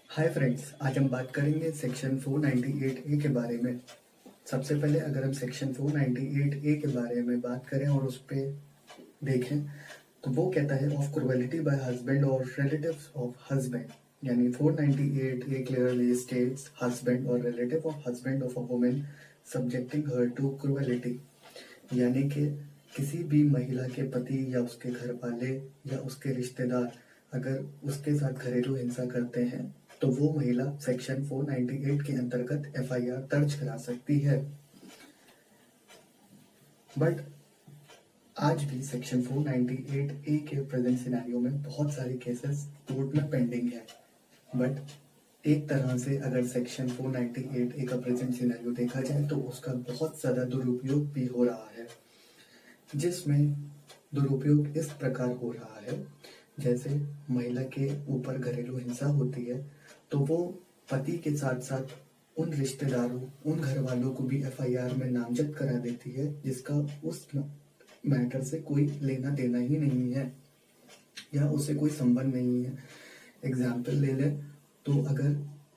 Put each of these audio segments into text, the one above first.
Hi friends, आज हम बात करेंगे सेक्शन 498 ए के बारे में। सबसे पहले अगर हम सेक्शन 498 ए के बारे में बात करें और उस पे देखें तो वो कहता है ऑफ क्रुएलिटी बाय हस्बैंड और रिलेटिव्स ऑफ हस्बैंड। यानी 498 ए क्लियरली स्टेट्स हस्बैंड और relative of husband of a woman subjecting her to cruelty. यानी कि किसी भी महिला के पति या उसके घर वाले या उसके रिश्तेदार अगर उसके साथ घरेलू हिंसा करते हैं तो वो महिला सेक्शन 498 के अंतर्गत एफआईआर दर्ज करा सकती है। बट आज भी सेक्शन 498 ए के प्रेजेंट सिनेरियो में बहुत सारे केसेस कोर्ट में पेंडिंग है। बट एक तरह से अगर सेक्शन 498 ए का प्रेजेंट सिनेरियो देखा जाए तो उसका बहुत ज़्यादा दुरुपयोग भी हो रहा है, जिसमें दुरुपयोग इस प्रकार हो रहा है जैसे महिला के ऊपर घरेलू हिंसा होती है तो वो पति के साथ साथ उन रिश्तेदारों उन घर वालों को भी एफआईआर में नामजद करा देती है जिसका उस मैटर से कोई लेना देना ही नहीं है या उससे कोई संबंध नहीं है। एग्जाम्पल ले ले तो अगर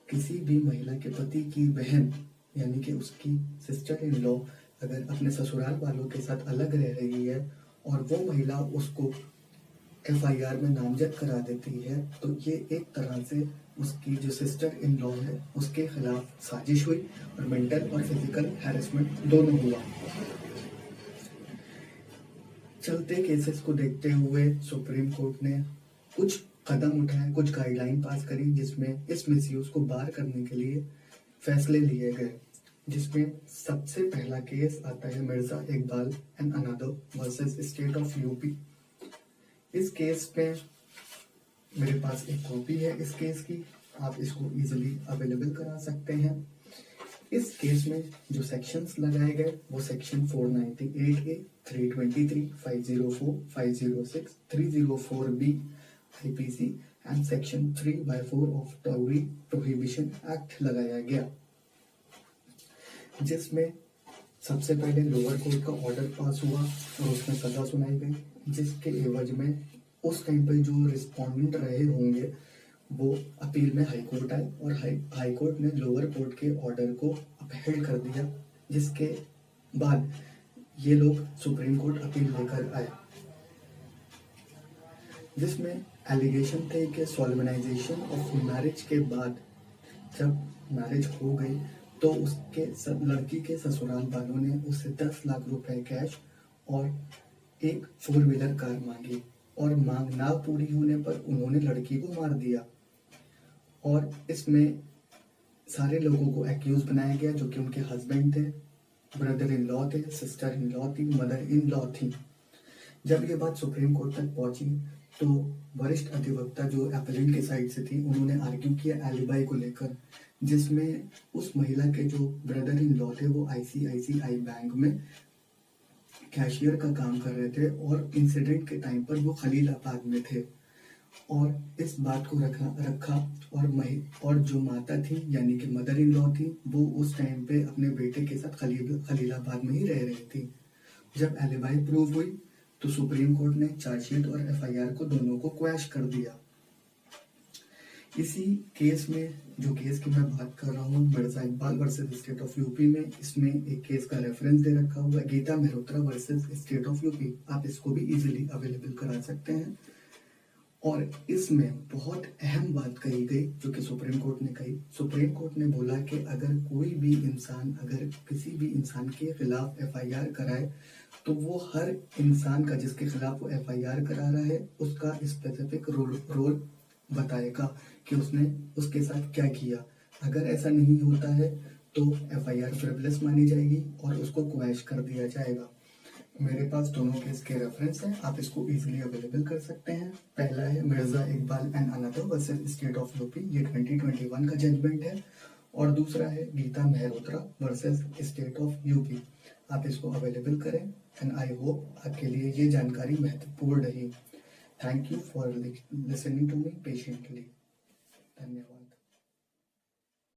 किसी भी महिला के पति की बहन यानी कि उसकी सिस्टर इन लॉ अगर अपने ससुराल वालों के साथ अलग रह रही है और वो महिला उसको एफआईआर में नामजद करा देती है तो ये एक तरह से उसकी जो सिस्टर इन लॉ है उसके खिलाफ साजिश हुई और मेंटल और फिजिकल हैरेसमेंट दोनों हुआ। चलते केसेस को देखते हुए सुप्रीम कोर्ट ने कुछ कदम उठाए, कुछ गाइडलाइन पास करी जिसमें इस मिसयूज को बार करने के लिए फैसले लिए गए, जिसमें सबसे पहला केस आता है Mirza Iqbal and another versus state of UP. इस केस पे मेरे पास एक कॉपी है इस केस की, आप इसको इजीली अवेलेबल करा सकते हैं। इस केस में जो सेक्शंस लगाए गए वो section 498A, 323, 504, 506, 304B IPC and section 3/4 of dowry prohibition act लगाया गया, जिसमें सबसे पहले लोअर कोर्ट का ऑर्डर पास हुआ और उसमें सजा सुनाई गई, जिसके एवज में उस टाइम पे जो रिस्पोंडेंट रहे होंगे वो अपील में हाई कोर्ट आए और हाई कोर्ट ने लोअर कोर्ट के ऑर्डर को अपहेल्ड कर दिया, जिसके बाद ये लोग सुप्रीम कोर्ट अपील लेकर आए, जिसमें एलिगेशन थे कि सॉल्वेनाइजेशन ऑफ मैरिज के बाद जब मैरिज हो गई तो उसके लड़की के ससुराल वालों ने उससे 10 लाख रुपए कैश और एक 4 व्हीलर कार मांगी और मांग ना पूरी होने पर उन्होंने लड़की को मार दिया। और इसमें सारे लोगों को एक्यूज बनाया गया जो कि उनके हस्बैंड थे, ब्रदर इन लॉ थे, सिस्टर इन लॉ थी, मदर इन लॉ थी। जब ये बात सुप्रीम कोर्ट तक पहुंची तो वरिष्ठ अधिवक्ता जो एपेलेंट के साइड से थी उन्होंने आर्ग्यू किया एलिबाई को लेकर, जिसमें उस महिला के जो ब्रदर इन लॉ थे वो आईसीआईसीआई बैंक में कैशियर का काम कर रहे थे और इंसिडेंट के टाइम पर वो खलीलाबाद में थे और इस बात को रखा और जो माता थी यानी कि मदर इन लॉ थी वो उस टाइम पे अपने बेटे के साथ खलीलाबाद में ही रह रही थी। जब एलिबाई प्रूव हुई तो सुप्रीम कोर्ट ने चार्जशीट और एफआईआर को दोनों को क्वैश कर दिया। इसी केस में जो केस की मैं बात कर रहा हूँ Mirza Iqbal versus state of UP में, इसमें एक केस का रेफरेंस दे रखा हुआ है Geeta Mehrotra versus state of UP, आप इसको भी इजीली अवेलेबल करा सकते हैं। और इसमें बहुत अहम बात कही गई जो कि सुप्रीम कोर्ट ने कही। सुप्रीम कोर्ट ने बोला कि अगर कोई भी इंसान अगर किसी भी इंसान के खिलाफ एफआईआर कराए तो वो हर इंसान का जिसके खिलाफ वो एफआईआर करा रहा है उसका स्पेसिफिक रोल बताएगा कि उसने उसके साथ क्या किया। अगर ऐसा नहीं होता है तो एफआईआर फ्रिवलेस मानी जाएगी और उसको क्वैश कर दिया जाएगा। मेरे पास दोनों केस के रेफरेंस हैं, आप इसको इजीली अवेलेबल कर सकते हैं। पहला है Mirza Iqbal and another versus state of UP, ये 2021 का जजमेंट है, और दूसरा है Geeta Mehrotra versus state of UP. आप इसको अवेलेबल करें एंड आई होप आपके लिए ये जानकारी महत्वपूर्ण रही। Thank you for listening to me patiently. धन्यवाद।